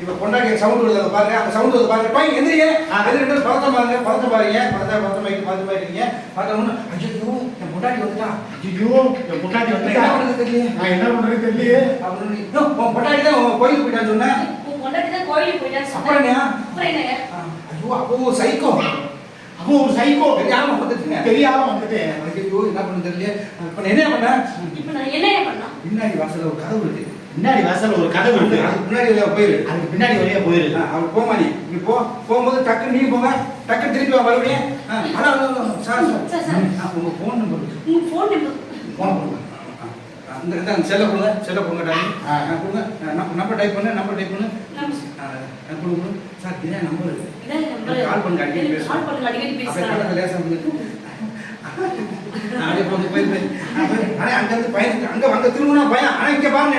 இப்ப பொண்டாட்டி சவுண்ட் வருது பாருங்க, அந்த சவுண்ட் வருது பாருங்க. போய் எந்திரிங்க. எதிரிட்டு பழத்தை பாருங்க, பழத்தை பாருங்க, பழத்தை பாருங்க. பார்த்தோம்னா ஐயோ என் பொண்டாட்டி வந்துட்டா, ஐயோ என் பொண்டாட்டி வந்துட்டா, என்ன பண்றது தெரியல, நான் என்ன பண்றது தெரியலையே அப்படின்னு. உன் பொண்டாட்டி தான் கோயிலுக்கு போயிட்டான்னு சொன்னேன். உன் பொண்டாட்டி தான் கோயிலுக்கு போயிட்டான்னு அப்புறம் சொன்னேன். என்ன? அப்புறம் என்னங்க? ஐயோ அப்போ சைக்கோ, அப்போ ஒரு சைக்கோ தெரியாம வந்துட்டுங்க. தெரியாம வந்துட்டேன். ஐயோ என்ன பண்ண தெரியல. இப்ப நான் என்ன பண்ணேன்? இப்ப நான் என்ன பண்ணலாம்? பின்னாடி வாசல்ல ஒரு கதவு இருக்கு. பின்னாடி வாசல்ல ஒரு கதவு இருக்கு. அதுக்கு முன்னாடி வழியா போயிரு. அதுக்கு பின்னாடி வழியா போயிரு. அவள் போமா நீ போகும்போது டக்கு நீ போங்க, டக்கு திருப்பி வா மறுபடியும். சார் உங்க ஃபோன் நம்பர், உங்க ஃபோன் நம்பர் ஃபோன் கொடுங்க. அந்த செல்லை கொடுங்க டாடி. கொடுங்க. நம்பர் டைப் பண்ணு. கொடுங்க சார். இதான் நம்பர். கால் பண்ணுங்க, அடிக்கடி பேசுறேன். அப்படியே லேசா அப்படியே போய் அங்கே வந்து பையன் அங்கே திரும்பினா பையன். ஆனால் இங்கே பாருங்க